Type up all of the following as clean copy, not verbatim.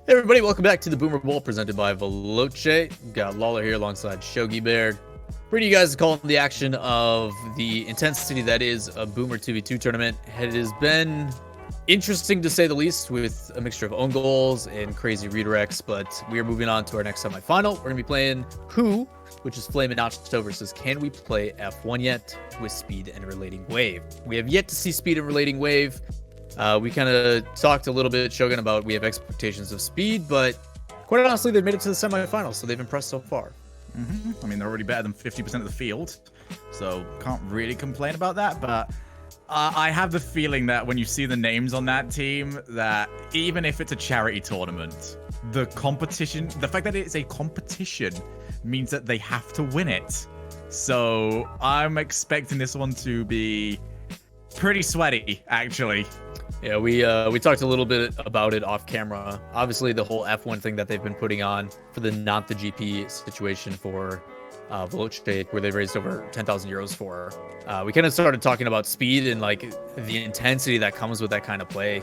Hey everybody, welcome back to the Boomer Bowl presented by Veloce. We've got Lawler here alongside Shogi Bear. Bringing you guys a call in the action of the intensity that is a Boomer 2v2 tournament. It has been interesting to say the least, with a mixture of own goals and crazy redirects, but we are moving on to our next semifinal. We're going to be playing Who, which is Flame and Nacho versus Can We Play F1 Yet with Speed and Relating Wave. We have yet to see Speed and Relating Wave. We kind of talked a little bit, Shogun, about we have expectations of Speed, but quite honestly, they've made it to the semifinals, so they've impressed so far. I mean, they're already better than 50% of the field, so can't really complain about that. But I have the feeling that when you see the names on that team, that even if it's a charity tournament, the competition, the fact that it's a competition means that they have to win it. So I'm expecting this one to be pretty sweaty, actually. Yeah, we talked a little bit about it off camera. Obviously, the whole F1 thing that they've been putting on for the not the GP situation for Veloce, where they've raised over 10,000 euros for. We kind of started talking about Speed and like the intensity that comes with that kind of play.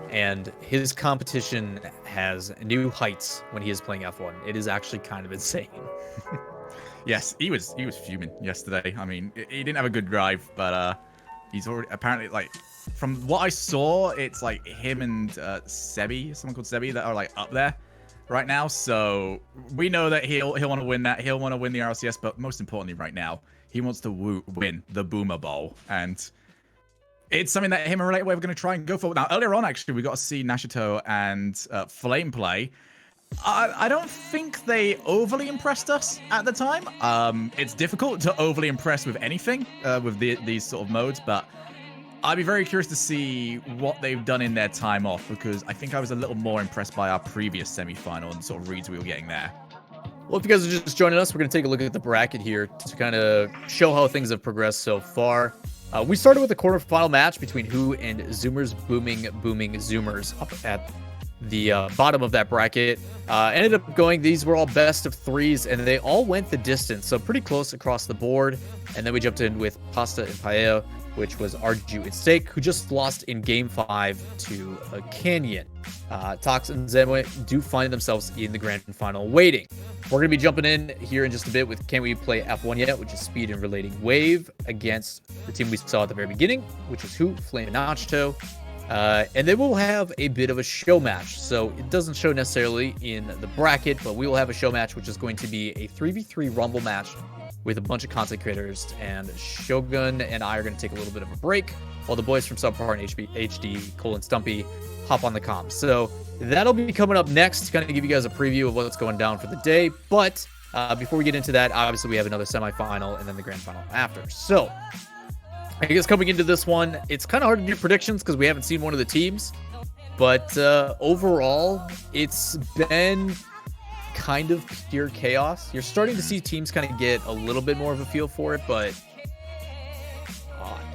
And his competition has new heights when he is playing F1. It is actually kind of insane. Yes, he was fuming yesterday. I mean, he didn't have a good drive, but he's already apparently, like, from what I saw, it's like him and Sebi, someone called Sebi, that are like up there right now. So we know that he'll want to win that. He'll want to win the RLCS, but most importantly, right now, he wants to win the Boomer Bowl, and it's something that him and Relate Wave are going to try and go for. Now, earlier on, actually, we got to see Nashito and Flame play. I don't think they overly impressed us at the time. It's difficult to overly impress with anything with these sort of modes, but I'd be very curious to see what they've done in their time off, because I think I was a little more impressed by our previous semi-final and sort of reads we were getting there. Well, if you guys are just joining us, we're going to take a look at the bracket here to kind of show how things have progressed so far. We started with a quarterfinal match between Who and Zoomers Booming Zoomers up at the bottom of that bracket. Ended up going, these were all best of threes, and they all went the distance, so pretty close across the board. And then we jumped in with Pasta and Paella, which was Arju and Steak, who just lost in Game 5 to a Canyon. Tox and Zemwe do find themselves in the grand final waiting. We're going to be jumping in here in just a bit with Can We Play F1 Yet, which is Speed and Relating Wave, against the team we saw at the very beginning, which is Who, Flame, and Nacho. And they will have a bit of a show match. So it doesn't show necessarily in the bracket, but we will have a show match, which is going to be a 3v3 Rumble match with a bunch of content creators, and Shogun and I are going to take a little bit of a break while the boys from Subpar and HD, Stumpy, hop on the comms. So that'll be coming up next to kind of give you guys a preview of what's going down for the day. But before we get into that, obviously we have another semifinal and then the grand final after. So I guess coming into this one, it's kind of hard to do predictions because we haven't seen one of the teams. But overall, it's been kind of pure chaos. You're starting to see teams kind of get a little bit more of a feel for it, but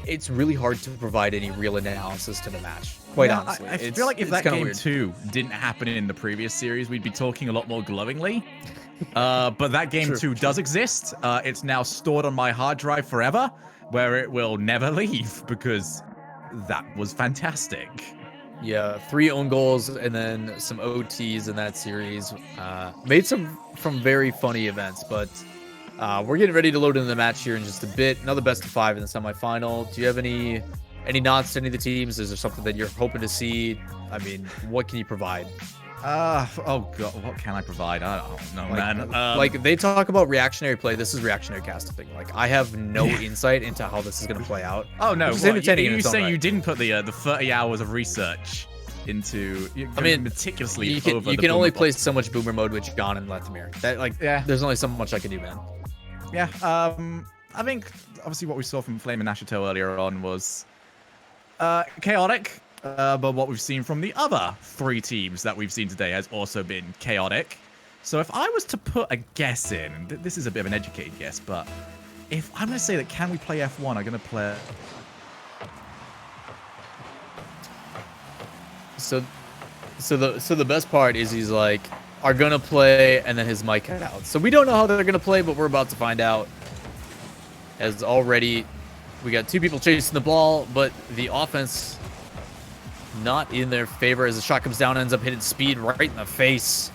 it's really hard to provide any real analysis to the match, quite honestly. I feel like if that game 2 didn't happen in the previous series, we'd be talking a lot more glowingly. But that game 2 does exist. It's now stored on my hard drive forever, where it will never leave, because that was fantastic. Yeah, 3 own goals and then some OTs in that series. Made some from very funny events, but we're getting ready to load into the match here in just a bit. Another best of 5 in the semifinal. Do you have any nods to any of the teams? Is there something that you're hoping to see? I mean, what can you provide? Oh god, what can I provide? I don't know, man. Like, they talk about reactionary play. This is reactionary casting. Like, I have no insight into how this is going to play out. Oh no, you saying you didn't put the 30 hours of research into? I mean, meticulously. You can only play so much Boomer mode with John and Lethamir. There's only so much I can do, man. Yeah. I think obviously what we saw from Flame and Nashito earlier on was chaotic. But what we've seen from the other 3 teams that we've seen today has also been chaotic. So if I was to put a guess in, and this is a bit of an educated guess, but if I'm going to say that Can We Play F1, I'm going to play... So the best part is he's like, are going to play, and then his mic cut out. So we don't know how they're going to play, but we're about to find out. As already, we got 2 people chasing the ball, but the offense not in their favor as the shot comes down, ends up hitting Speed right in the face.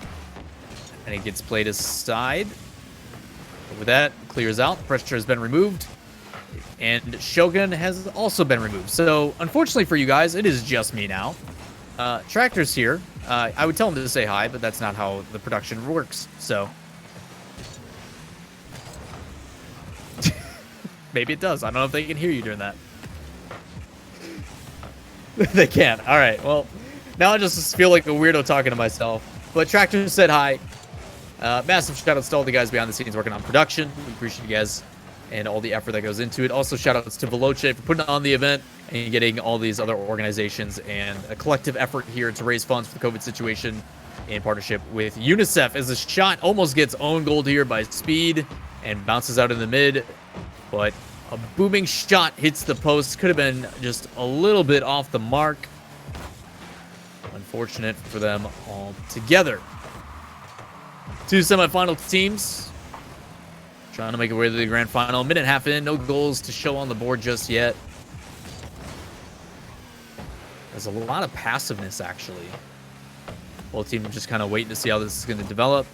And it gets played aside. But with that, clears out. Pressure has been removed. And Shogun has also been removed. So, unfortunately for you guys, it is just me now. Tractor's here. I would tell him to say hi, but that's not how the production works. So, maybe it does. I don't know if they can hear you during that. They can't. All right. Well, now I just feel like a weirdo talking to myself. But Tractor said hi. Massive shout outs to all the guys behind the scenes working on production. We appreciate you guys and all the effort that goes into it. Also, shout outs to Veloce for putting on the event and getting all these other organizations and a collective effort here to raise funds for the COVID situation in partnership with UNICEF. As the shot almost gets own goaled here by Speed and bounces out in the mid, but a booming shot hits the post. Could have been just a little bit off the mark. Unfortunate for them all together. Two semifinal teams trying to make their way to the grand final. Minute and a half in, no goals to show on the board just yet. There's a lot of passiveness, actually. Both teams just kind of waiting to see how this is going to develop.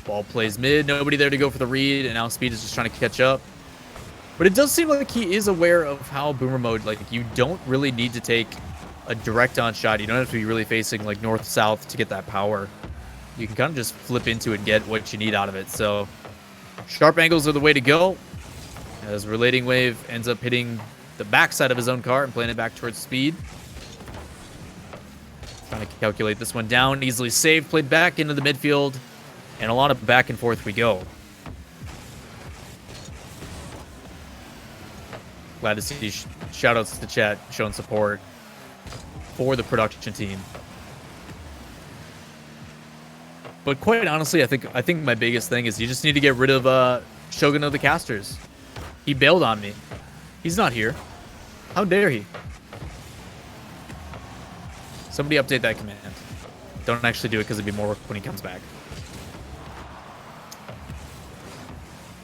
Ball plays mid. Nobody there to go for the read, and now Speed is just trying to catch up. But it does seem like he is aware of how Boomer mode, like, you don't really need to take a direct on shot. You don't have to be really facing, like, north-south to get that power. You can kind of just flip into it and get what you need out of it. So, sharp angles are the way to go. As Relating Wave ends up hitting the backside of his own car and playing it back towards Speed. Trying to calculate this one down. Easily saved. Played back into the midfield. And a lot of back and forth we go. Glad to see shout-outs to the chat showing support for the production team. But quite honestly, I think my biggest thing is you just need to get rid of Shogun of the Casters. He bailed on me. He's not here. How dare he? Somebody update that command. Don't actually do it because it'd be more work when he comes back.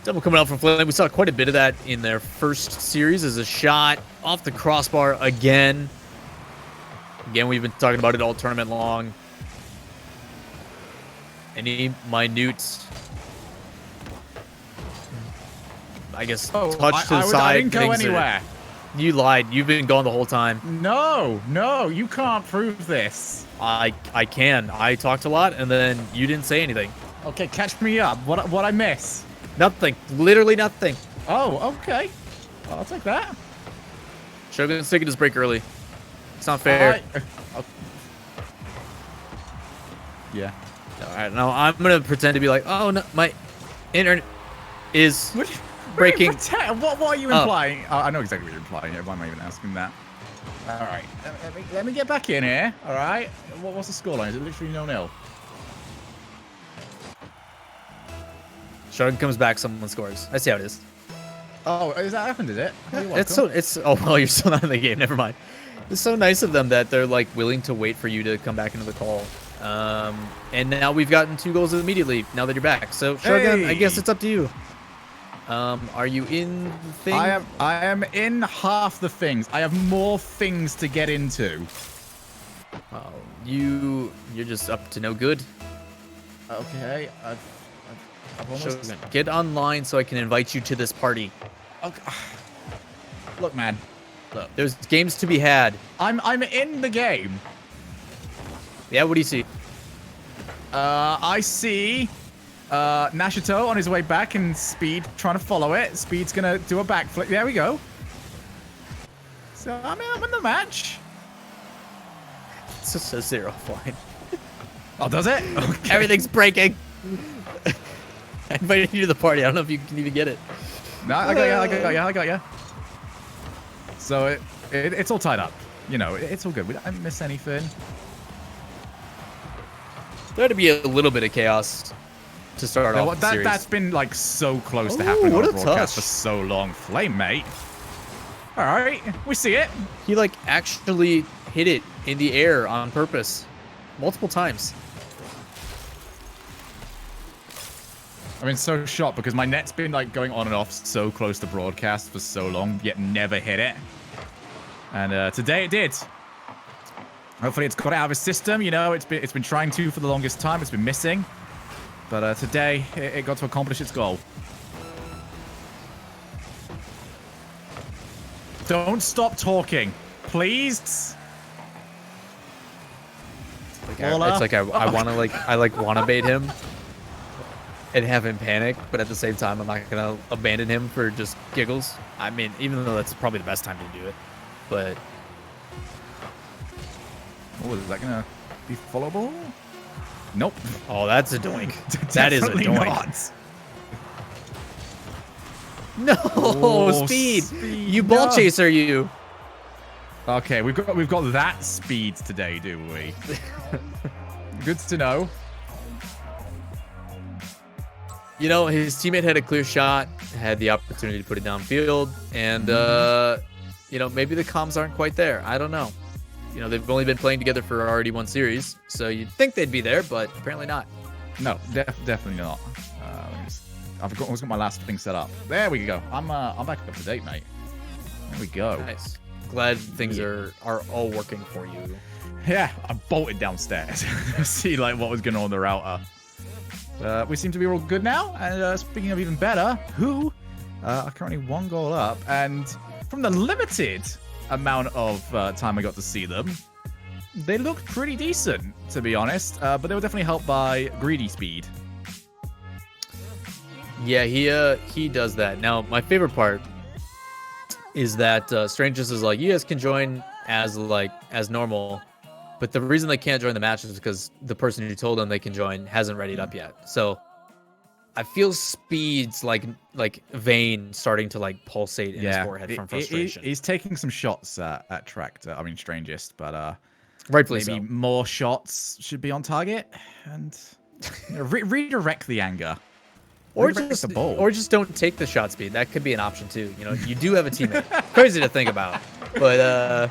Double coming out from Flame. We saw quite a bit of that in their first series as a shot off the crossbar again. Again, we've been talking about it all tournament long. Any minute, I guess, touch to the side. I didn't go anywhere. You lied. You've been gone the whole time. No, you can't prove this. I can. I talked a lot, and then you didn't say anything. Okay, catch me up. What I miss? Nothing. Literally nothing. Oh, okay. Well, I'll take that. Shogun's taking his break early. It's not fair. Yeah. All right, now I'm gonna pretend to be like, oh no, my internet is breaking. What are you implying? I know exactly what you're implying. Why am I even asking that? All right, let me get back in here. All right, what's the scoreline? Is it literally 0-0? Shogun comes back, someone scores. I see how it is. Oh, is that happened? Is it? Oh well, you're still not in the game. Never mind. It's so nice of them that they're like willing to wait for you to come back into the call. And now we've gotten 2 goals immediately now that you're back. So Shogun, hey. I guess it's up to you. Are you in the thing? I am in half the things. I have more things to get into. Well, you're just up to no good. Okay, I've almost... Shogun, get online so I can invite you to this party. Okay. Look, man. Look. There's games to be had. I'm in the game. Yeah, what do you see? I see Nashito on his way back and Speed trying to follow it. Speed's gonna do a backflip. There we go. So I'm in the match. It just says 0 offline. Oh, does it? Okay. Everything's breaking. I invited you to the party. I don't know if you can even get it. No, I got you. So it's all tied up. You know, it's all good. We don't miss anything. There had to be a little bit of chaos to start off the series. That's been like so close to happening on the broadcast for so long. Flame, mate. All right, we see it. He like actually hit it in the air on purpose multiple times. I've been so shocked because my net's been like going on and off so close to broadcast for so long, yet never hit it. And today it did. Hopefully it's got it out of his system. You know, it's been trying to for the longest time. It's been missing. But today it got to accomplish its goal. Don't stop talking, please. It's like I want to bait him and have him panic, but at the same time I'm not gonna abandon him for just giggles. I mean, even though that's probably the best time to do it, but is that gonna be followable? Nope. Oh, that's a doink. That is a doink. Not. No, speed. You ball chaser, you. Okay, we've got that speed today, do we? Good to know. You know, his teammate had a clear shot, had the opportunity to put it downfield, and you know, maybe the comms aren't quite there. I don't know. You know, they've only been playing together for already one series, so you'd think they'd be there, but apparently not. No, definitely not. I've got my last thing set up. There we go. I'm back up to date, mate. There we go. Nice. Glad things are all working for you. Yeah, I bolted downstairs. See like what was going on the router. We seem to be all good now. And speaking of even better, who are currently 1 goal up, and from the limited amount of time I got to see them, they looked pretty decent, to be honest. But they were definitely helped by greedy speed. Yeah, he does that. Now, my favorite part is that Strangers is like, you guys can join as normal, but the reason they can't join the match is because the person who told them they can join hasn't readied up yet. So I feel Speed's like vein starting to like pulsate in his forehead from frustration. He's taking some shots at Tractor. I mean, Strangest, but rightfully maybe so. More shots should be on target and redirect the anger. Or just don't take the shot speed. That could be an option too. You know, you do have a teammate. Crazy to think about, but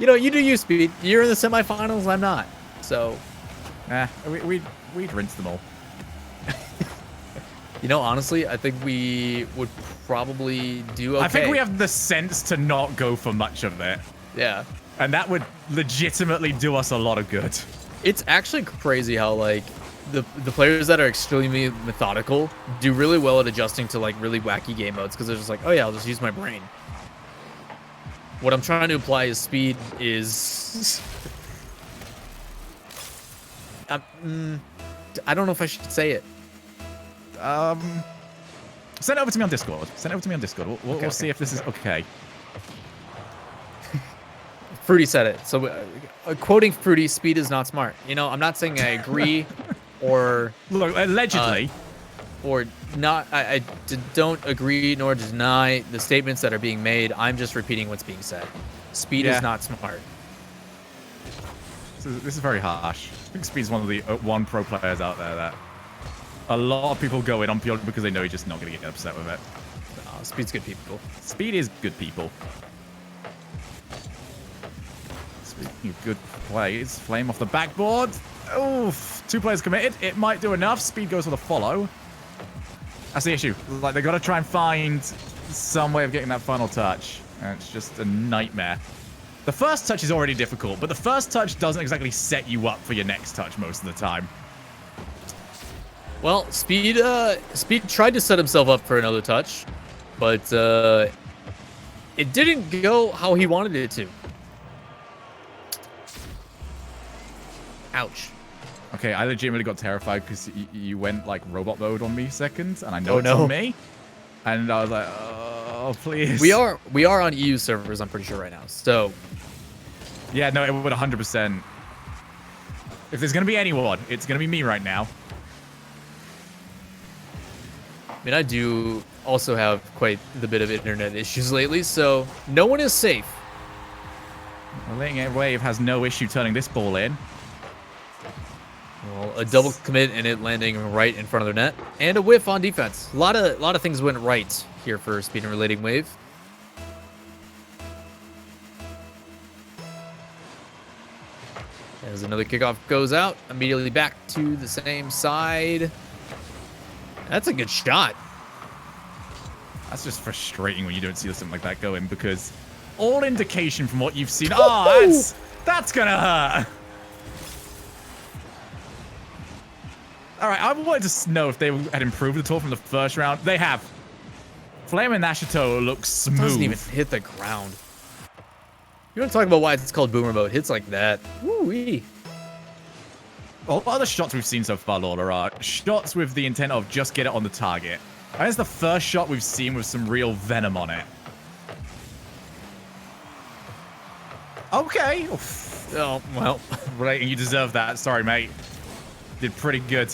you know, you do use speed. You're in the semifinals. I'm not. So, we'd rinse them all. You know, honestly, I think we would probably do okay. I think we have the sense to not go for much of it. Yeah, and that would legitimately do us a lot of good. It's actually crazy how like the players that are extremely methodical do really well at adjusting to like really wacky game modes, because they're just like, oh yeah, I'll just use my brain. What I'm trying to imply is speed is I don't know if I should say it. Send it over to me on Discord. We'll see if this is okay. Fruity said it. So quoting Fruity, speed is not smart. You know, I'm not saying I agree or look, allegedly or not. I don't agree nor deny the statements that are being made. I'm just repeating what's being said. Speed is not smart. This is very harsh. I think Speed's one of the one pro players out there that a lot of people go in on purely because they know he's just not going to get upset with it. Speed's good people. Speed is good people. Speaking of good plays, Flame off the backboard. Oof, 2 players committed. It might do enough. Speed goes for the follow. That's the issue. Like, they got to try and find some way of getting that final touch. And it's just a nightmare. The first touch is already difficult, but the first touch doesn't exactly set you up for your next touch most of the time. Well, Speed tried to set himself up for another touch, but it didn't go how he wanted it to. Ouch. Okay, I legitimately got terrified because you went like robot mode on me second, and I know it's on me. And I was like, oh, please. We are on EU servers, I'm pretty sure right now. So yeah, no, it would 100%. If there's gonna be anyone, it's gonna be me right now. I mean, I do also have quite the bit of internet issues lately, so no one is safe. Well, letting it wave has no issue turning this ball in. Well, a double commit and it landing right in front of their net, and a whiff on defense. A lot of things went right here for Speed and Relating Wave. As another kickoff goes out, immediately back to the same side. That's a good shot. That's just frustrating when you don't see something like that go in, because all indication from what you've seen. Oh, that's gonna hurt. All right, I wanted to know if they had improved at all from the first round. They have. Flame and Nashito looks smooth. It doesn't even hit the ground. You want to talk about why it's called boomer mode? Hits like that. Woo-wee. All other shots we've seen so far, Lola, are shots with the intent of just get it on the target. And it's the first shot we've seen with some real venom on it. Okay. Oof. Oh, well. Right, you deserve that. Sorry, mate. Did pretty good.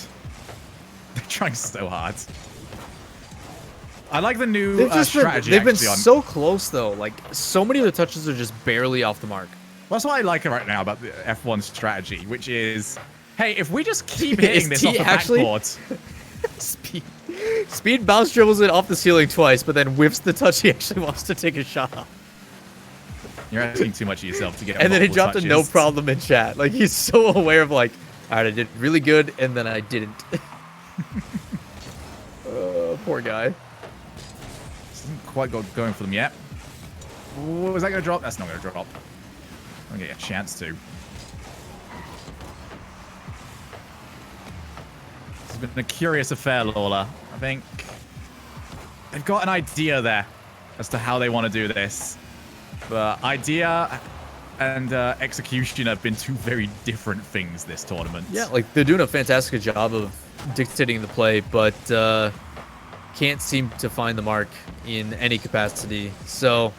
They're trying so hard. I like the new strategy. They've been so close, though. Like, so many of the touches are just barely off the mark. Well, that's what I like right now about the F1 strategy, which is, hey, if we just keep hitting this off the backboard. Speed bounce dribbles it off the ceiling twice, but then whiffs the touch he actually wants to take a shot off. You're asking too much of yourself to get. And then he dropped touches. a no problem in chat. Like, he's so aware of, like, all right, I did really good, and then I didn't. Poor guy. Hasn't quite got going for them yet. Ooh, is that going to drop? That's not going to drop. I'm going to get a chance to. It's been a curious affair, Lola. I think they've got an idea there as to how they want to do this. But idea and execution have been two very different things this tournament. Yeah, like, they're doing a fantastic job of dictating the play, but can't seem to find the mark in any capacity. So,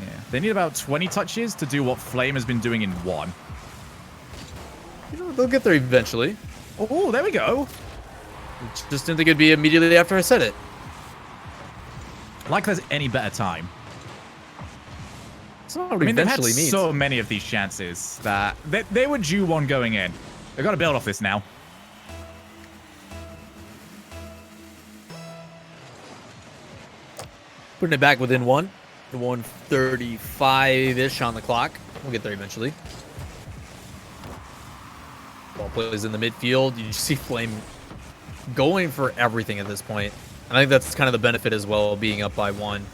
yeah, they need about 20 touches to do what Flame has been doing in 1. You know, they'll get there eventually. Oh, there we go. Just didn't think it'd be immediately after I said it. Like there's any better time. It's not what I mean, they've had eventually means. so many of these chances that they were due one going in. They've got to build off this now. Putting it back within 1. The 1:35-ish on the clock. We'll get there eventually. Ball plays in the midfield. You see Flame going for everything at this point. And I think that's kind of the benefit as well, being up by 1.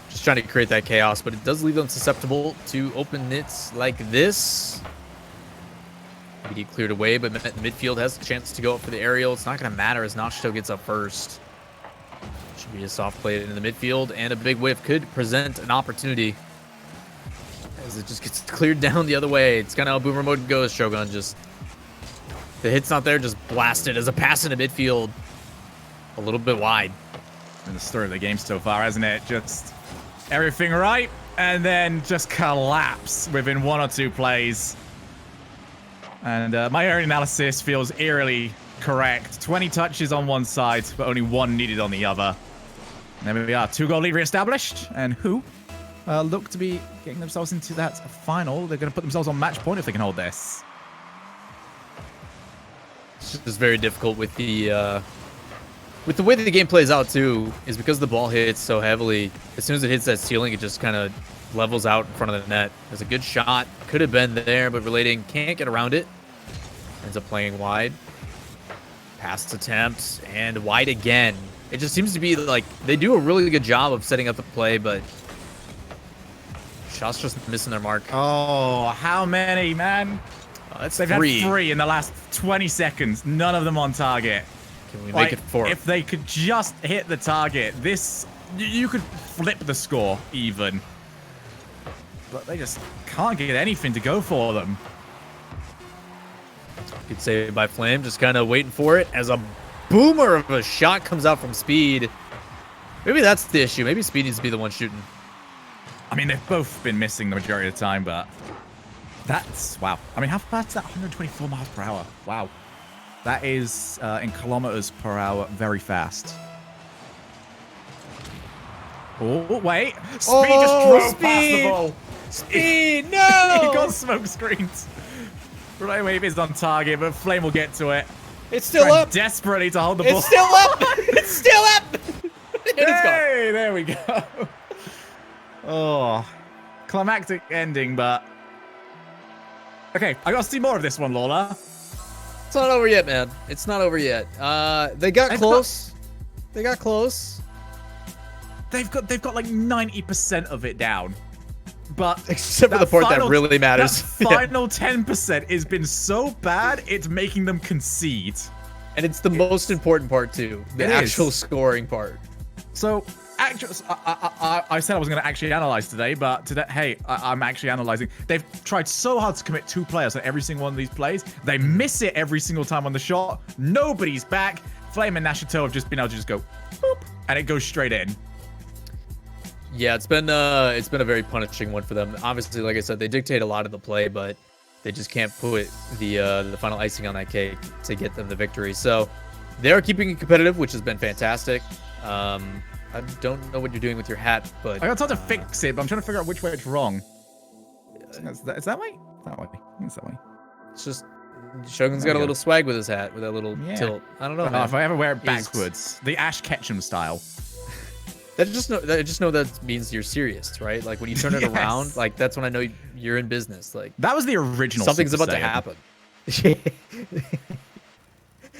Just trying to create that chaos, but it does leave them susceptible to open nits like this. BD cleared away, but midfield has a chance to go up for the aerial. It's not going to matter as Nashito gets up first. Should be a soft play in the midfield, and a big whiff could present an opportunity as it just gets cleared down the other way. It's kind of how boomer mode goes. Shogun just, the hit's not there, just blast it as a pass into midfield. A little bit wide. In the story of the game so far, hasn't it? Just everything right, and then just collapse within 1 or 2 plays. And my area analysis feels eerily correct. 20 touches on one side, but only 1 needed on the other. And there we are. 2-goal lead reestablished. And who look to be getting themselves into that final. They're going to put themselves on match point if they can hold this. It's just very difficult with the way that the game plays out too, is because the ball hits so heavily. As soon as it hits that ceiling, it just kind of levels out in front of the net. There's a good shot, could have been there, but Relating can't get around it. Ends up playing wide. Pass attempts and wide again. It just seems to be like they do a really good job of setting up the play, but shots just missing their mark. Oh, how many, man? That's They've 3. had 3 in the last 20 seconds. None of them on target. Can we make it 4? If they could just hit the target, this you could flip the score even. But they just can't get anything to go for them. Good save by Flame, just kind of waiting for it as a boomer of a shot comes out from Speed. Maybe that's the issue. Maybe Speed needs to be the one shooting. I mean, they've both been missing the majority of the time, but that's, wow. I mean, how fast is that? 124 miles per hour. Wow. That is, in kilometers per hour, very fast. Oh, wait. Speed just drove past the ball. Speed, no! He got smoke screens. Right wave is on target, but Flame will get to it. It's still up. Desperately to hold the ball. It's still up. It's still up. Hey, there we go. Oh, climactic ending, but okay. I got to see more of this one, Lola. It's not over yet, man. It's not over yet. They got close. They got close. They've got like 90% of it down. But except for the part that really matters. That final 10% has been so bad, it's making them concede. And it's the most important part too, the actual scoring part. So, I said I was going to actually analyze today, but today, hey, I'm actually analyzing. They've tried so hard to commit 2 players on every single one of these plays. They miss it every single time on the shot. Nobody's back. Flame and Nashito have just been able to just go, boop, and it goes straight in. Yeah, it's been a very punishing one for them. Obviously, like I said, they dictate a lot of the play, but they just can't put the final icing on that cake to get them the victory. So they are keeping it competitive, which has been fantastic. I don't know what you're doing with your hat, but I got time to fix it, but I'm trying to figure out which way it's wrong. Is that way? That way. I think it's that way. It's just Shogun's got a little swag with his hat, with that little tilt. I don't know. If I ever wear it backwards, the Ash Ketchum style. I just know that means you're serious, right? Like when you turn it around, like that's when I know you're in business. Like that was the original. Something's Super about to Saiyan. happen.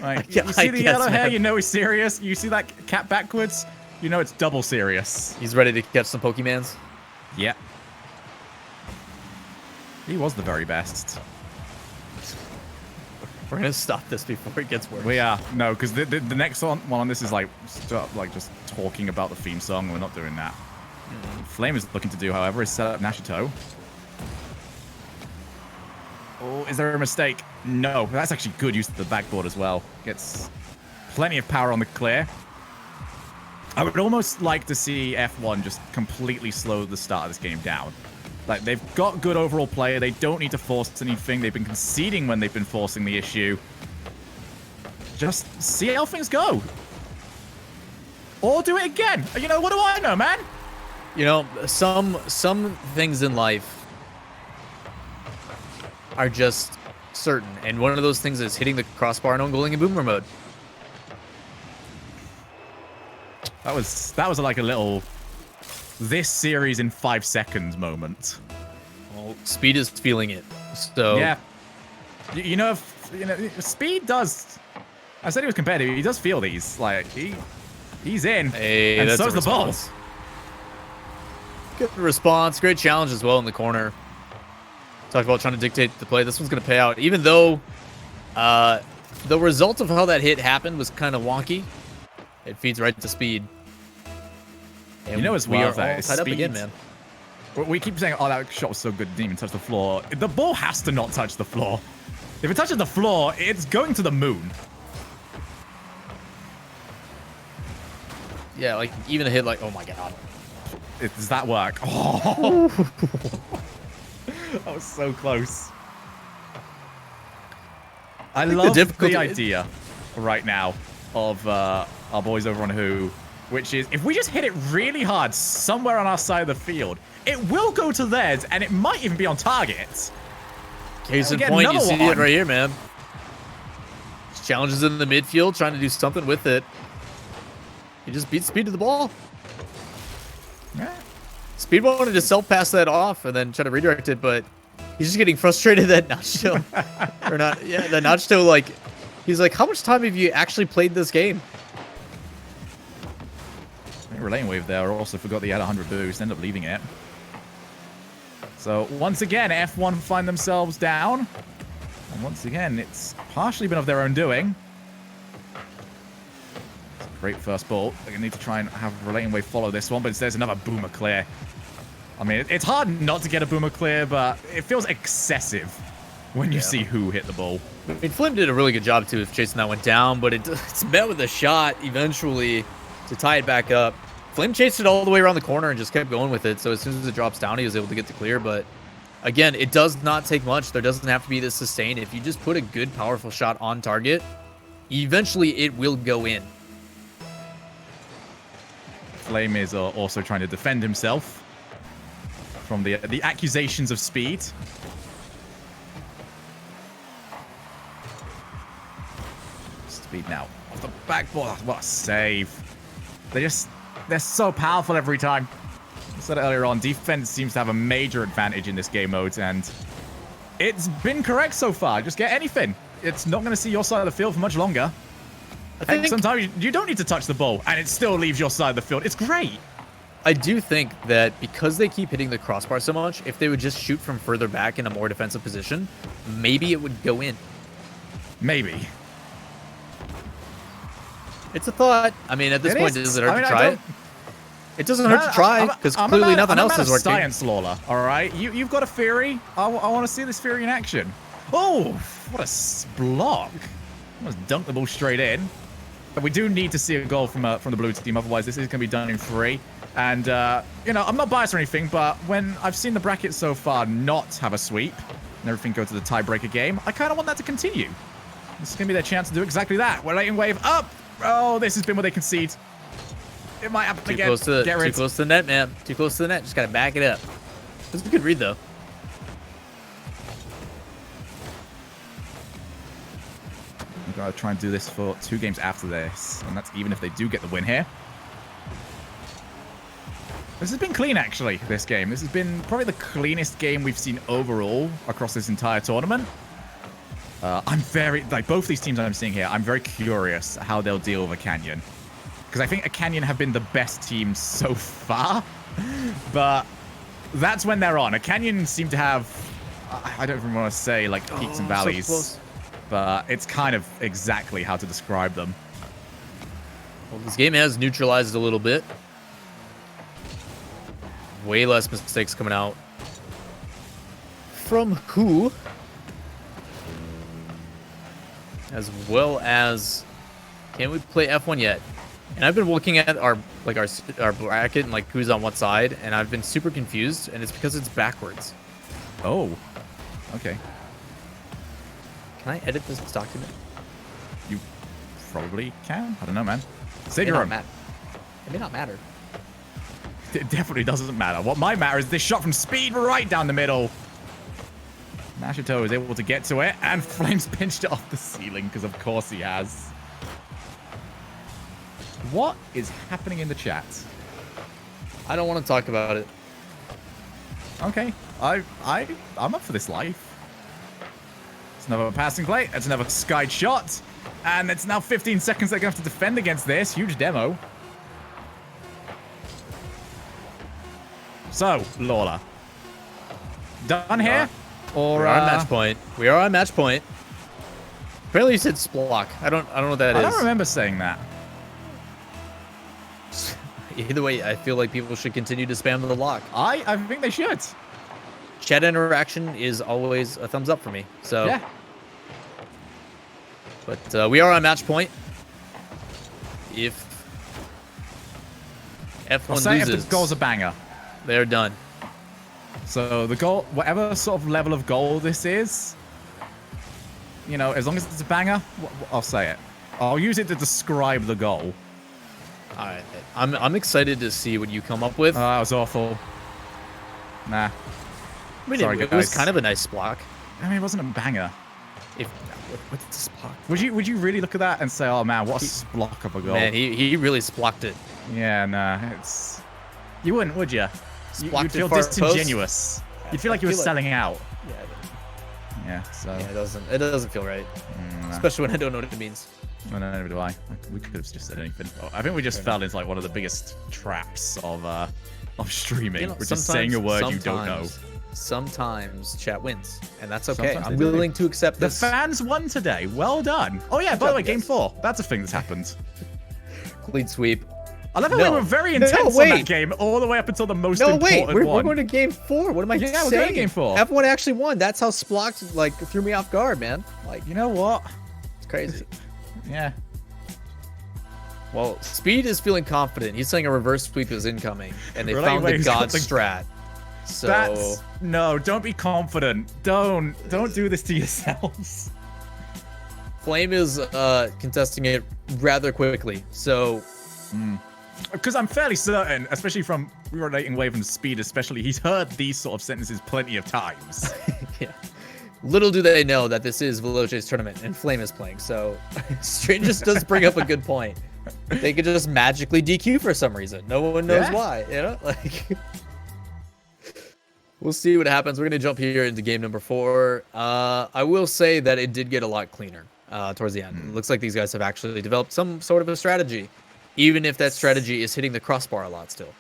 Right. You see the yellow hair, you know he's serious. You see that cat backwards, you know it's double serious. He's ready to catch some Pokemans. Yeah. He was the very best. We're gonna stop this before it gets worse. We are. No, because the next one on this is like just talking about the theme song. We're not doing that. Flame is looking to do, however, is set up Nashito. Oh, is there a mistake? No, that's actually good use of the backboard as well. Gets plenty of power on the clear. I would almost like to see F1 just completely slow the start of this game down. Like, they've got good overall play. They don't need to force anything. They've been conceding when they've been forcing the issue. Just see how things go. Or do it again. You know, what do I know, man? You know, some things in life are just certain. And one of those things is hitting the crossbar and on-goaling in boomer mode. That was like a little this series in 5 seconds moment. Well, Speed is feeling it. So yeah, you know, Speed does. I said he was competitive. He does feel these. Like he's in, hey, and that's so's the ball. Good response. Great challenge as well in the corner. Talked about trying to dictate the play. This one's going to pay out, even though the result of how that hit happened was kind of wonky. It feeds right to Speed. And you know, as we well, are all tied up again, man. We keep saying, "Oh, that shot was so good, it didn't even touch the floor." The ball has to not touch the floor. If it touches the floor, it's going to the moon. Yeah, like even a hit like, oh my god. Does that work? Oh, that was so close. I love the idea right now of our boys over on Who, which is if we just hit it really hard somewhere on our side of the field, it will go to theirs and it might even be on target. Case in point, you see it right here, man. Challenges in the midfield, trying to do something with it. He just beats Speed to the ball. Yeah. Speed wanted to self-pass that off and then try to redirect it, but he's just getting frustrated that Nachito, or not, yeah, that Nachito, like, he's like, how much time have you actually played this game? Relaying wave there. Also forgot that he had 100 boost. Ended up leaving it. So once again, F1 find themselves down. And once again, it's partially been of their own doing. It's a great first ball. They're going to need to try and have Relating Wave follow this one, but there's another boomer clear. I mean, it's hard not to get a boomer clear, but it feels excessive when you see Who hit the ball. I mean, Flim did a really good job, too, of chasing that one down, but it's met with a shot eventually to tie it back up. Flame chased it all the way around the corner and just kept going with it. So as soon as it drops down, he was able to get the clear. But again, it does not take much. There doesn't have to be this sustain. If you just put a good, powerful shot on target, eventually it will go in. Flame is also trying to defend himself from the accusations of Speed. Speed now off the backboard. What a save! They're so powerful every time. I said it earlier on, defense seems to have a major advantage in this game mode, and it's been correct so far. Just get anything. It's not going to see your side of the field for much longer. I think sometimes you don't need to touch the ball, and it still leaves your side of the field. It's great. I do think that because they keep hitting the crossbar so much, if they would just shoot from further back in a more defensive position, maybe it would go in. Maybe. It's a thought. I mean, at this point, does it hurt to try it? It doesn't hurt to try, because I'm clearly nothing else is working. Science, Lawler, all right? You've got a theory. I want to see this theory in action. Oh, what a block. Almost dunked the ball straight in. But we do need to see a goal from the blue team, otherwise this is going to be done in 3. And, you know, I'm not biased or anything, but when I've seen the bracket so far not have a sweep and everything go to the tiebreaker game, I kind of want that to continue. This is going to be their chance to do exactly that. We're letting wave up. Oh, this has been where they concede. It might happen again. Too close to the net, man. Too close to the net. Just got to back it up. That's a good read, though. We've got to try and do this for 2 games after this, and that's even if they do get the win here. This has been clean, actually, this game. This has been probably the cleanest game we've seen overall across this entire tournament. I'm very, like, both these teams I'm seeing here, I'm very curious how they'll deal with a Canyon. Because I think a Canyon have been the best team so far, but that's when they're on. A Canyon seem to have, I don't even want to say, like, peaks and valleys, so but it's kind of exactly how to describe them. Well, this game has neutralized a little bit. Way less mistakes coming out from who, as well as, can we play F1 yet? And I've been looking at our bracket and like who's on what side, and I've been super confused, and it's because it's backwards. Oh, okay. Can I edit this document? You probably can. I don't know, man. Say your own. It may not matter. It definitely doesn't matter. What might matter is this shot from Speed right down the middle. Mashito is able to get to it, and Flames pinched it off the ceiling, because of course he has. What is happening in the chat? I don't want to talk about it. Okay. I'm up for this life. It's another passing play. It's another skied shot. And it's now 15 seconds they're going to have to defend against this. Huge demo. So, Lawler. Done here? Or we are on match point. We are on match point. Apparently you said Splock. I don't know what that is. I don't remember saying that. Either way, I feel like people should continue to spam the lock. I think they should. Chat interaction is always a thumbs up for me. So yeah. But we are on match point. If F1 loses, if the goal's a banger, they're done. So the goal, whatever sort of level of goal this is, you know, as long as it's a banger, I'll say it. I'll use it to describe the goal. All right, I'm excited to see what you come up with. That was awful. Nah. I mean, it was kind of a nice block. I mean, it wasn't a banger. What's this block? Would you really look at that and say, oh man, what a splock of a goal? Man, he really splocked it. Yeah, nah, it's. You wouldn't, would you? You'd feel disingenuous. You'd feel like you were selling out. Yeah. Yeah. So. Yeah, it doesn't feel right. Especially when I don't know what it means. No, neither do I. We could have just said anything. I think we just fell into like one of the biggest traps of streaming, you know, which is saying a word you don't know. Sometimes chat wins, and that's okay. I'm willing to accept this. The fans won today. Well done. Oh yeah, by the way, game 4. That's a thing that's happened. Clean sweep. I love how we were very intense on that game all the way up until the most important one. We're going to game 4. What am I saying? Yeah, we're going to game 4. F1 actually won. That's how Splock like threw me off guard, man. Like, you know what? It's crazy. Yeah. Well, Speed is feeling confident. He's saying a reverse sweep is incoming, and they found the god strat. So no, don't be confident. Don't do this to yourselves. Flame is contesting it rather quickly. So because I'm fairly certain, especially from relating Wave and Speed, especially, he's heard these sort of sentences plenty of times. Yeah. Little do they know that this is Veloce's tournament and Flame is playing. So Strange does bring up a good point. They could just magically DQ for some reason. No one knows why. You know, like. We'll see what happens. We're going to jump here into game number 4. I will say that it did get a lot cleaner towards the end. It looks like these guys have actually developed some sort of a strategy, even if that strategy is hitting the crossbar a lot still.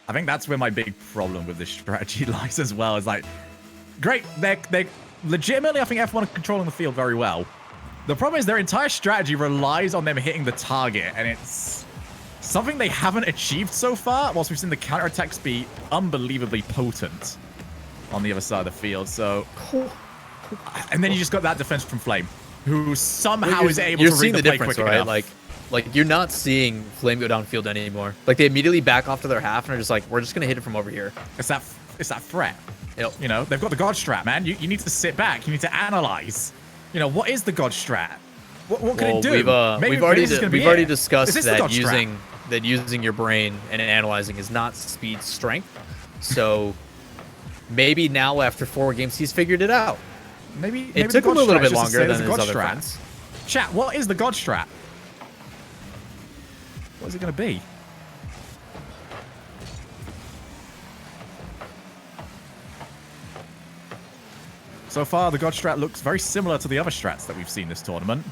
I think that's where my big problem with this strategy lies as well. Is like, great, they're legitimately, I think F1 are controlling the field very well. The problem is their entire strategy relies on them hitting the target, and it's something they haven't achieved so far, whilst we've seen the counterattacks be unbelievably potent on the other side of the field. So, and then you just got that defense from Flame, who somehow is able to read the play quick enough. Like you're not seeing Flame go downfield anymore. Like they immediately back off to their half and are just like, we're just gonna hit it from over here. It's that threat. Yep. You know, they've got the God strat, man. You need to sit back. You need to analyze. You know, what is the God strat? What can it do? We've already discussed that using your brain and analyzing is not speed strength. So maybe now after 4 games he's figured it out. Maybe it took him a little bit longer than his other friends. Chat, what is the God strat? What is it going to be? So far, the God strat looks very similar to the other strats that we've seen this tournament.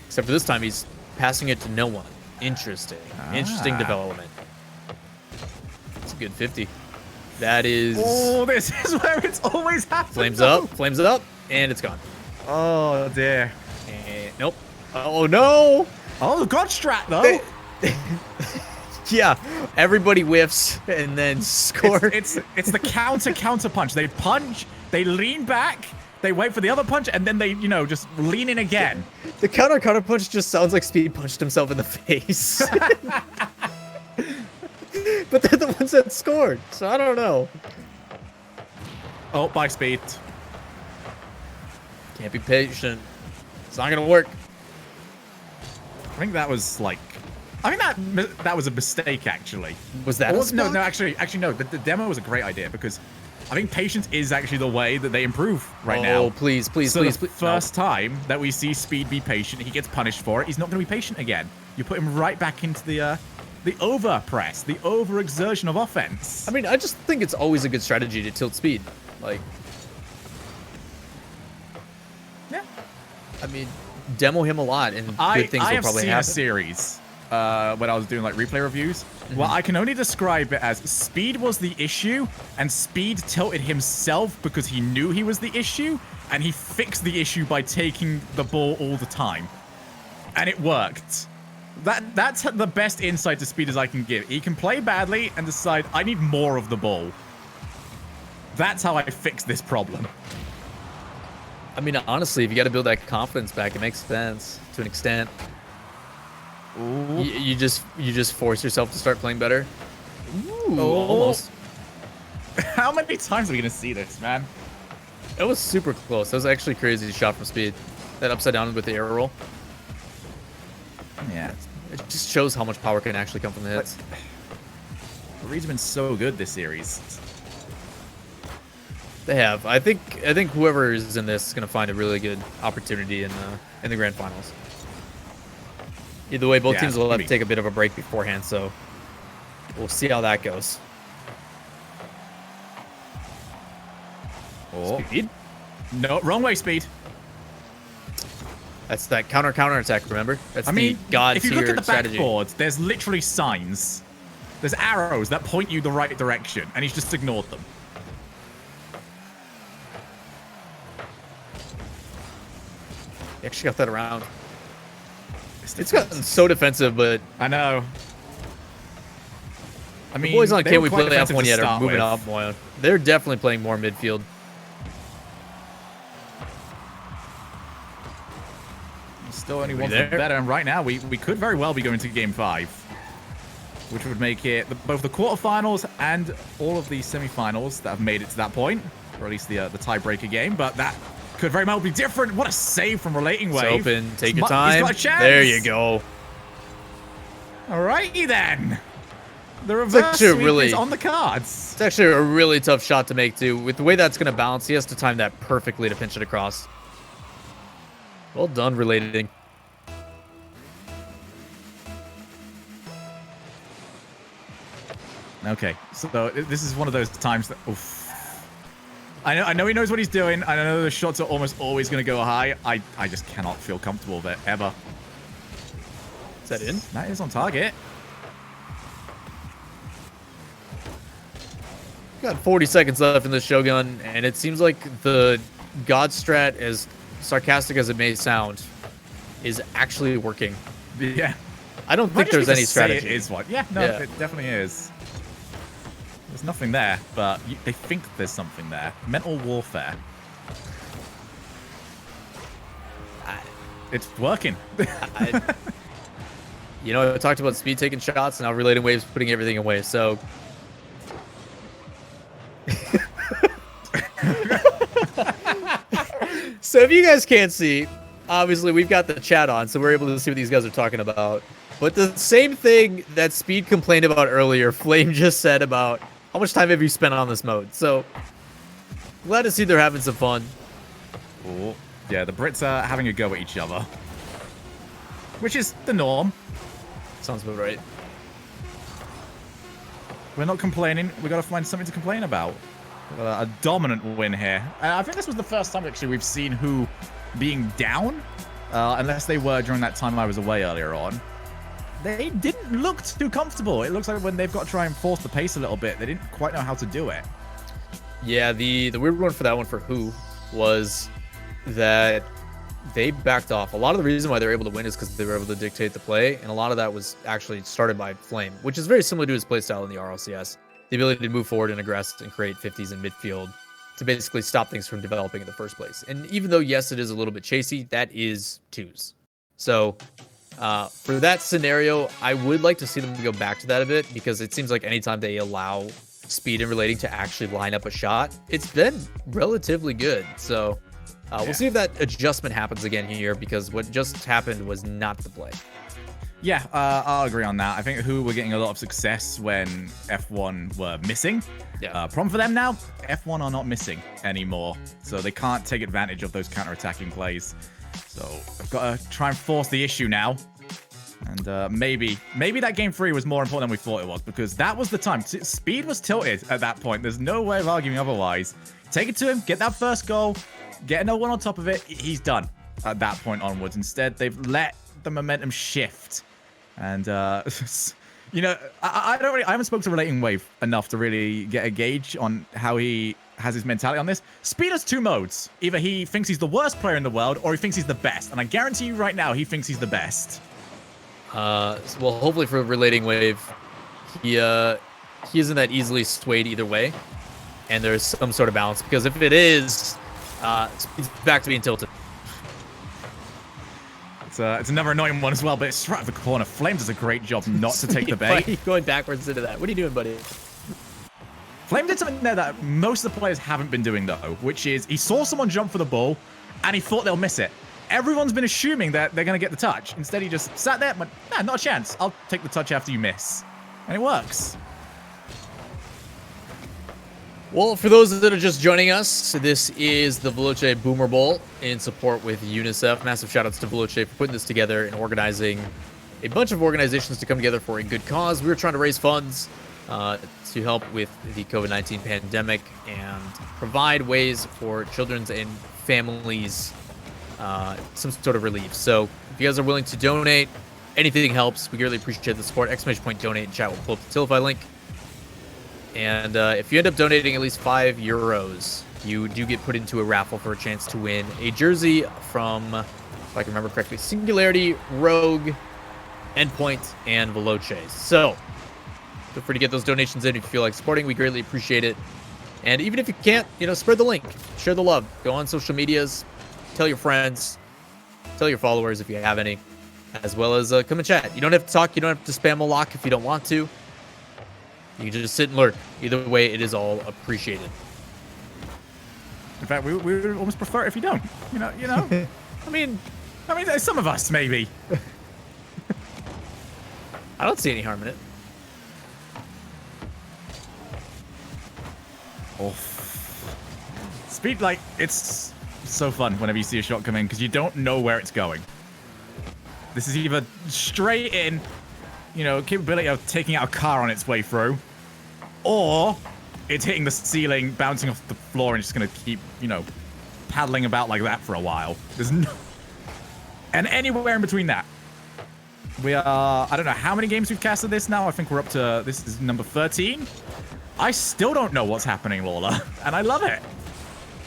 Except for this time, he's passing it to no one. Interesting. Interesting development. It's a good 50. That is... Oh, this is where it's always happened. Flames up, and it's gone. Oh, dear. And, nope. Oh, no! Oh, the God strat, though. Yeah, everybody whiffs and then score. It's the counter punch. They punch, they lean back, they wait for the other punch, and then they, you know, just lean in again. The counter punch just sounds like Speed punched himself in the face. But they're the ones that scored, so I don't know. Oh, by Speed. Can't be patient. It's not gonna work. I think that was like... I think that was a mistake, actually. Was that no, actually, no. The demo was a great idea because I think patience is actually the way that they improve right now. Oh, please. First time that we see Speed be patient, he gets punished for it. He's not going to be patient again. You put him right back into the over-press, the over-exertion of offense. I mean, I just think it's always a good strategy to tilt Speed. Like... Yeah. I mean, demo him a lot, and good things will probably happen. I have seen a series when I was doing like replay reviews. Well, I can only describe it as Speed was the issue, and Speed tilted himself because he knew he was the issue, and he fixed the issue by taking the ball all the time, and it worked. That's the best insight to Speed as I can give. He can play badly and decide I need more of the ball. That's how I fix this problem. I mean, honestly, if you got to build that confidence back, it makes sense to an extent. You just force yourself to start playing better. Ooh, almost. How many times are we gonna see this, man? It was super close. That was actually a crazy shot from Speed. That upside down with the arrow roll. Yeah. It just shows how much power can actually come from the hits. The Reed's been so good this series. They have. I think whoever is in this is gonna find a really good opportunity in the grand finals. Either way, both teams will have to take a bit of a break beforehand, so we'll see how that goes. Oh. Speed? No, wrong way, Speed. That's that counter attack, remember? That's the God if you look at the strategy. backboard, there's literally signs. There's arrows that point you the right direction, and he's just ignored them. He actually got that around. It's gotten so defensive, but... I know. I mean, the boys on Can We Play F1 yet are moving up more. They're definitely playing more midfield. Still only one step better, and right now we could very well be going to Game 5. Which would make it both the quarterfinals and all of the semifinals that have made it to that point. Or at least the tiebreaker game, but that... could very well be different. What a save from Relating Wave. It's open. Take your time. He's got a chance. There you go. Alrighty then. The reverse sweep is on the cards. It's actually a really tough shot to make too. With the way that's going to bounce, he has to time that perfectly to pinch it across. Well done, Relating. Okay, so this is one of those times that... Oof. I know he knows what he's doing. I know the shots are almost always going to go high. I just cannot feel comfortable with it, ever. Is that in? That is on target. Got 40 seconds left in the Shogun, and it seems like the God strat, as sarcastic as it may sound, is actually working. Yeah. I don't think there's any strategy. It is one. Yeah, no, it definitely is. There's nothing there, but they think there's something there. Mental warfare. It's working. You know, I talked about speed taking shots, and now relating waves putting everything away. So, so if you guys can't see, obviously we've got the chat on, so we're able to see what these guys are talking about. But the same thing that Speed complained about earlier, Flame just said about how much time have you spent on this mode. So, glad to see they're having some fun. Cool. Yeah, the Brits are having a go at each other, which is the norm. Sounds about right. We're not complaining. We got to find something to complain about. A dominant win here. I think this was the first time actually we've seen who being down, unless they were during that time I was away earlier on. They didn't look too comfortable. It looks like when they've got to try and force the pace a little bit, they didn't quite know how to do it. Yeah, the weird one for that one for who was that they backed off. A lot of the reason why they were able to win is because they were able to dictate the play, and a lot of that was actually started by Flame, which is very similar to his playstyle in the RLCS. The ability to move forward and aggress and create 50s in midfield to basically stop things from developing in the first place. And even though, yes, it is a little bit chasey, that is twos. So for that scenario, I would like to see them go back to that a bit, because it seems like anytime they allow speed and relating to actually line up a shot, it's been relatively good. So we'll see if that adjustment happens again here, because what just happened was not the play. Yeah, I'll agree on that. I think who were getting a lot of success when F1 were missing. Yeah. Problem for them now, F1 are not missing anymore, so they can't take advantage of those counter-attacking plays. So I've got to try and force the issue now. And maybe that game 3 was more important than we thought it was, because that was the time. Speed was tilted at that point. There's no way of arguing otherwise. Take it to him, get that first goal, get another one on top of it. He's done at that point onwards. Instead, they've let the momentum shift. And, you know, I haven't spoken to Relating Wave enough to really get a gauge on how he has his mentality on this. Speed has two modes. Either he thinks he's the worst player in the world, or he thinks he's the best. And I guarantee you right now, he thinks he's the best. Well, hopefully for Relating Wave, he isn't that easily swayed either way. And there's some sort of balance, because if it is, Speed's back to being tilted. It's another annoying one as well, but it's right at the corner. Flames does a great job not to take the bait. Going backwards into that. What are you doing, buddy? Flame did something there that most of the players haven't been doing, though, which is he saw someone jump for the ball, and he thought they'll miss it. Everyone's been assuming that they're going to get the touch. Instead, he just sat there and went, nah, not a chance. I'll take the touch after you miss. And it works. Well, for those that are just joining us, this is the Veloce Boomer Bowl in support with UNICEF. Massive shout-outs to Veloce for putting this together and organizing a bunch of organizations to come together for a good cause. We were trying to raise funds to help with the COVID-19 pandemic and provide ways for children's and families some sort of relief. So if you guys are willing to donate, anything helps. We really appreciate the support. ! Donate in chat will pull up the Tilify link. And if you end up donating at least €5, you do get put into a raffle for a chance to win a jersey from, if I can remember correctly, Singularity, Rogue, Endpoint, and Veloce. So feel free to get those donations in if you feel like supporting. We greatly appreciate it. And even if you can't, spread the link, share the love, go on social medias, tell your friends, tell your followers if you have any, as well as come and chat. You don't have to talk, you don't have to spam a lock if you don't want to. You can just sit and lurk. Either way, it is all appreciated. In fact, we would almost prefer it if you don't. You know. I mean, some of us maybe. I don't see any harm in it. Oh. Speed, it's so fun whenever you see a shot come in, because you don't know where it's going. This is either straight in, capability of taking out a car on its way through, or it's hitting the ceiling, bouncing off the floor, and just going to keep, paddling about like that for a while. There's no... And anywhere in between that. We are... I don't know how many games we've casted this now. I think we're up to... This is number 13. I still don't know what's happening, Lawler, and I love it.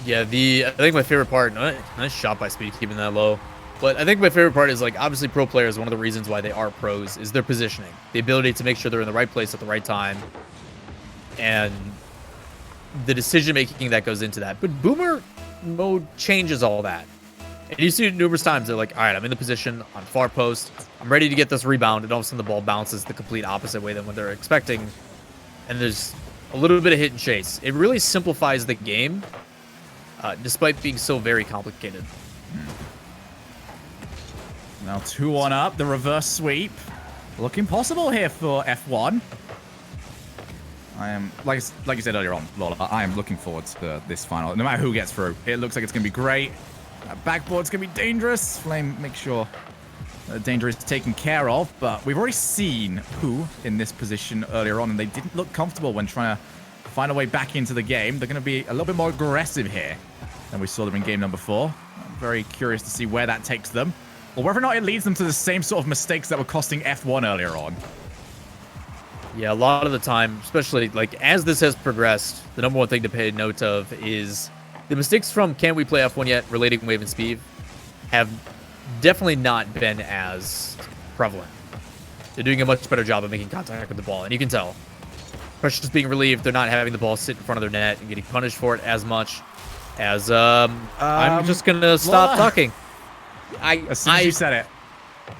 Yeah, I think my favorite part, nice shot by Speed keeping that low. But I think my favorite part is, like, obviously pro players, one of the reasons why they are pros is their positioning. The ability to make sure they're in the right place at the right time. And the decision-making that goes into that. But Boomer mode changes all that. And you see it numerous times. They're like, all right, I'm in the position on far post. I'm ready to get this rebound. And all of a sudden the ball bounces the complete opposite way than what they're expecting. And there's a little bit of hit and chase. It really simplifies the game, despite being so very complicated. Now 2-1 up, the reverse sweep. Looking possible here for F1. I am, like you said earlier on, Lola, I am looking forward to this final. No matter who gets through, it looks like it's going to be great. Backboard's going to be dangerous. Flame, make sure danger is taken care of. But we've already seen who in this position earlier on, and they didn't look comfortable when trying to find a way back into the game. They're going to be a little bit more aggressive here than we saw them in game number 4. I'm very curious to see where that takes them, or whether or not it leads them to the same sort of mistakes that were costing F1 earlier on. Yeah, a lot of the time, especially like as this has progressed, the number one thing to pay note of is the mistakes from Can We Play F1 Yet relating Wave and Speed have definitely not been as prevalent. They're doing a much better job of making contact with the ball, and you can tell. Pressure's being relieved. They're not having the ball sit in front of their net and getting punished for it as much as I'm just gonna stop talking. As soon as you said it.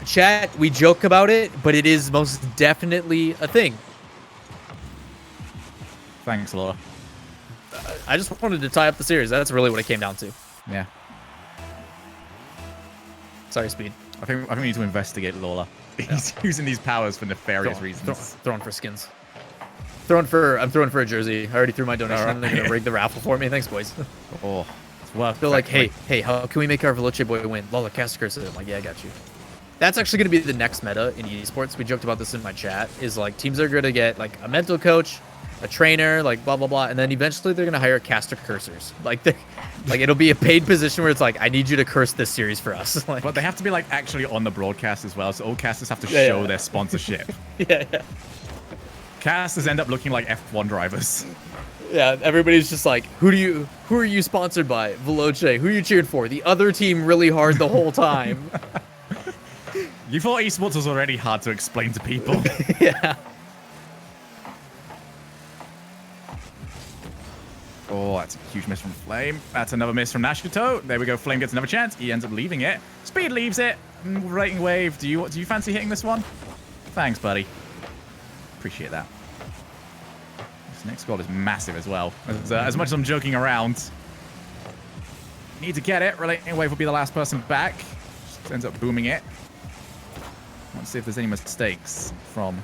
Chat, we joke about it, but it is most definitely a thing. Thanks, Laura. I just wanted to tie up the series. That's really what it came down to. Yeah. Sorry, Speed. I think we need to investigate Lola. He's using these powers for nefarious reasons. Throwing for skins. I'm throwing for a jersey. I already threw my donation. Right. They're gonna rig the raffle for me. Thanks, boys. Oh, well, they're like, hey, how can we make our Veloce boy win? Lola, cast a curse. I'm like, yeah, I got you. That's actually going to be the next meta in esports. We joked about this in my chat. Is like teams are going to get like a mental coach, a trainer, like blah blah blah, and then eventually they're going to hire caster cursors. Like it'll be a paid position where it's like, I need you to curse this series for us. Like, but they have to be like actually on the broadcast as well. So all casters have to show their sponsorship. Yeah. Casters end up looking like F1 drivers. Yeah, everybody's just like, who are you sponsored by? Veloce. Who are you cheered for? The other team really hard the whole time. You thought esports was already hard to explain to people. Yeah. Oh, that's a huge miss from Flame. That's another miss from Nashito. There we go. Flame gets another chance. He ends up leaving it. Speed leaves it. Rating Wave. Do you fancy hitting this one? Thanks, buddy. Appreciate that. This next goal is massive as well. As much as I'm joking around, need to get it. Relating Wave will be the last person back. Just ends up booming it. Let's see if there's any mistakes from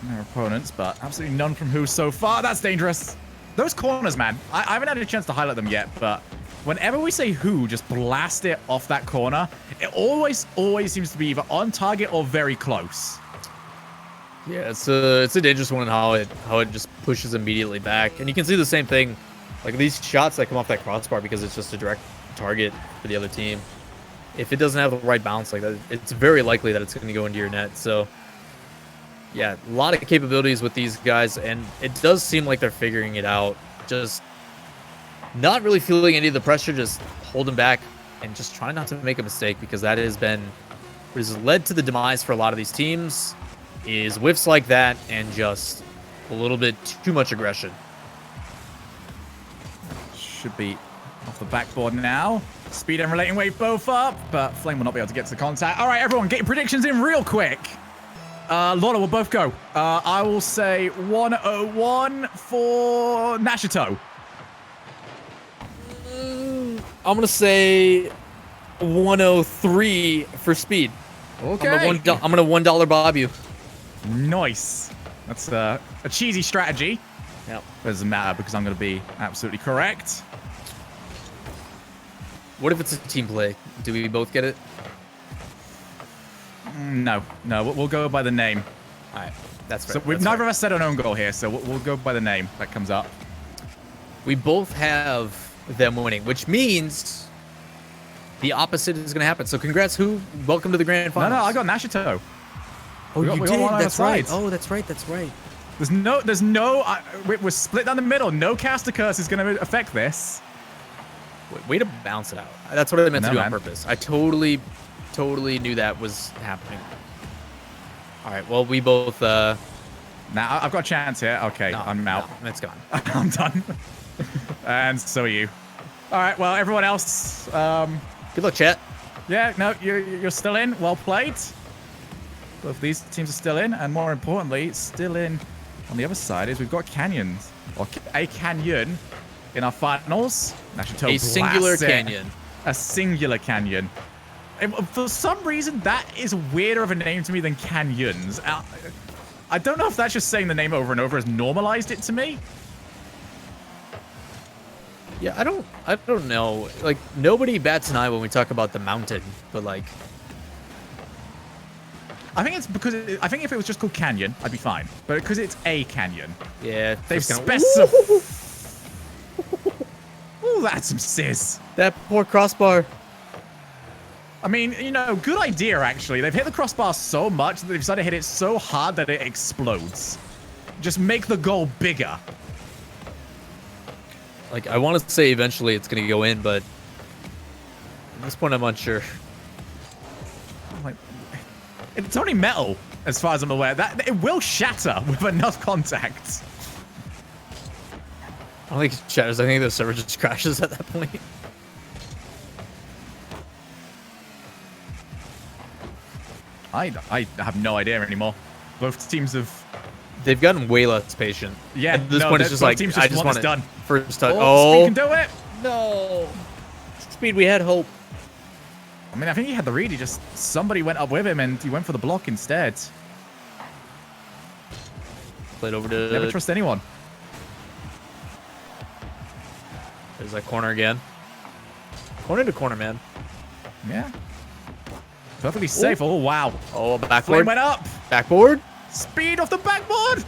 their opponents, but absolutely none from who so far. That's dangerous. Those corners, man. I haven't had a chance to highlight them yet, but whenever we say who, just blast it off that corner. It always seems to be either on target or very close. Yeah, it's a dangerous one in how it just pushes immediately back, and you can see the same thing, like these shots that come off that crossbar because it's just a direct target for the other team. If it doesn't have the right bounce like that, it's very likely that it's going to go into your net. So, yeah, a lot of capabilities with these guys, and it does seem like they're figuring it out. Just not really feeling any of the pressure, just holding back and just trying not to make a mistake, because that has been what has led to the demise for a lot of these teams, is whiffs like that and just a little bit too much aggression. Should be off the backboard now. Speed and Relating Wave both up, but Flame will not be able to get to the contact. All right, everyone, get your predictions in real quick. Lola will both go. I will say 101 for Nashito. I'm going to say 103 for Speed. Okay. I'm going to $1 bob you. Nice. That's a cheesy strategy. Yep. But it doesn't matter because I'm going to be absolutely correct. What if it's a team play? Do we both get it? No. We'll go by the name. All right, that's fair. So we've neither of us said an own goal here, so we'll go by the name that comes up. We both have them winning, which means the opposite is going to happen. So congrats, who? Welcome to the grand finals. No, I got Nashito. Oh, you did? That's right. Sides. Oh, that's right. There's no. We're split down the middle. No caster curse is going to affect this. Way to bounce it out. That's what I meant to do on man. purpose. I totally knew that was happening. All right. Well, we both. Now I've got a chance here. Okay, No, I'm out. No, it's gone. I'm done. And so are you. All right. Well, everyone else. Good luck, chat. Yeah. No, you're still in. Well played. Both these teams are still in, and more importantly, still in. On the other side is we've got canyons, or a canyon, in our finals. A singular canyon. A singular canyon. And for some reason, that is weirder of a name to me than canyons. I don't know if that's just saying the name over and over has normalized it to me. Yeah, I don't know. Like, nobody bats an eye when we talk about the mountain, but like, I think it's because I think if it was just called canyon, I'd be fine. But because it's a canyon, yeah, they've specified. Ooh, that's some sizz. That poor crossbar. I mean, you know, good idea, actually. They've hit the crossbar so much that they've decided to hit it so hard that it explodes. Just make the goal bigger. Like, I want to say eventually it's going to go in, but at this point I'm unsure. Like, it's only metal, as far as I'm aware. That it will shatter with enough contact. I don't think it shatters. I think the server just crashes at that point. I have no idea anymore. Both teams have. They've gotten way less patient. Yeah, at this point it's just like teams I just want this done. First touch. Oh, Speed can do it. No, Speed. We had hope. I mean, I think he had the read. Somebody went up with him and he went for the block instead. Played over to. Never trust anyone. There's that corner again. Corner to corner, man. Yeah. Perfectly safe. Ooh. Oh, wow. Oh, backboard. Flame went up. Backboard. Speed off the backboard.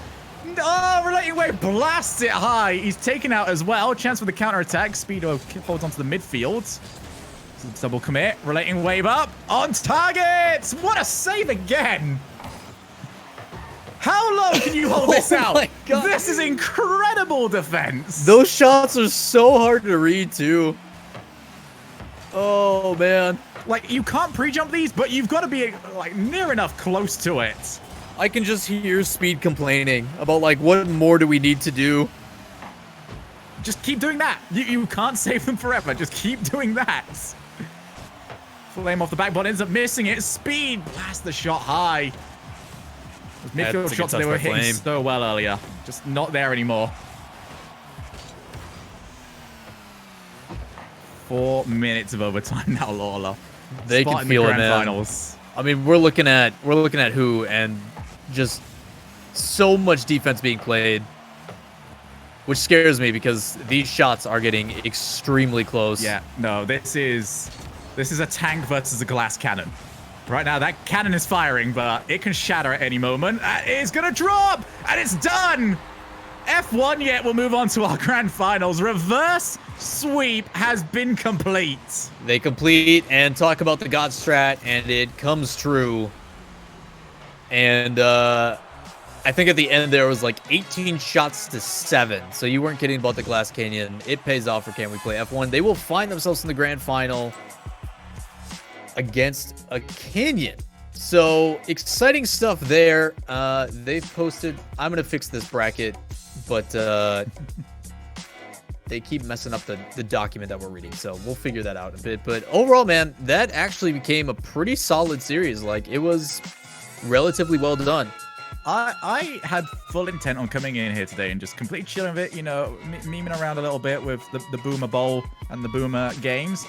Oh, Relating Wave blasts it high. He's taken out as well. Chance for the counter attack. Speed holds onto the midfield. Double commit. Relating Wave up. On target. What a save again. How long can you hold this out? My God. This is incredible defense. Those shots are so hard to read, too. Oh, man. Like, you can't pre-jump these, but you've got to be, like, near enough close to it. I can just hear Speed complaining about, like, what more do we need to do? Just keep doing that. You can't save them forever. Just keep doing that. Flame off the backboard ends up missing it. Speed blast the shot high. Those midfield shots they were hitting so well earlier. Just not there anymore. 4 minutes of overtime now, Lawler. They can feel it, man. Finals. I mean, we're looking at who and just so much defense being played, which scares me because these shots are getting extremely close. Yeah, no, this is a tank versus a glass cannon. Right now, that cannon is firing, but it can shatter at any moment. It's gonna drop, and it's done. F1 yet we'll move on to our grand finals. Reverse sweep has been complete. They complete and talk about the God strat, and it comes true. And I think at the end there was like 18 shots to 7. So you weren't kidding about the Glass Canyon. It pays off for Can We Play F1. They will find themselves in the grand final against a Canyon. So exciting stuff there. They've posted. I'm gonna fix this bracket, but they keep messing up the document that we're reading, so we'll figure that out a bit. But overall, man, that actually became a pretty solid series. Like, it was relatively well done. I had full intent on coming in here today and just completely chilling with it, you know, memeing around a little bit with the Boomer Bowl and the Boomer games.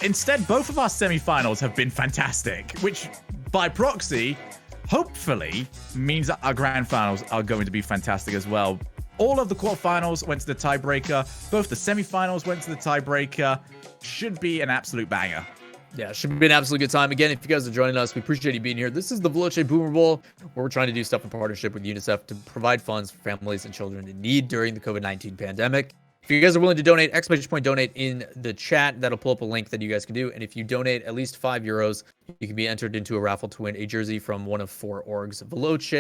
Instead, both of our semi-finals have been fantastic, which by proxy, hopefully, means that our grand finals are going to be fantastic as well. All of the quarterfinals went to the tiebreaker. Both the semi-finals went to the tiebreaker. Should be an absolute banger. Yeah, should be an absolute good time. Again, if you guys are joining us, we appreciate you being here. This is the Veloce Boomer Bowl, where we're trying to do stuff in partnership with UNICEF to provide funds for families and children in need during the COVID-19 pandemic. If you guys are willing to donate, exclamation point donate in the chat. That'll pull up a link that you guys can do. And if you donate at least €5, you can be entered into a raffle to win a jersey from one of 4 orgs: Veloce,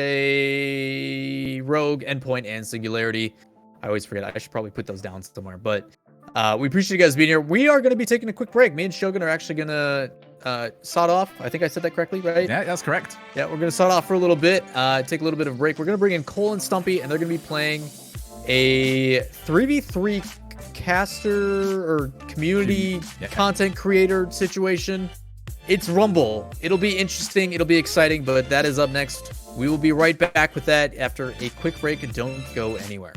Rogue, Endpoint, and Singularity. I always forget. I should probably put those down somewhere. But we appreciate you guys being here. We are going to be taking a quick break. Me and Shogun are actually going to sod off. I think I said that correctly, right? Yeah, that's correct. Yeah, we're going to sod off for a little bit, take a little bit of a break. We're going to bring in Cole and Stumpy, and they're going to be playing a 3v3 caster or community content creator situation. It's Rumble. It'll be interesting. It'll be exciting, but that is up next. We will be right back with that after a quick break, and don't go anywhere.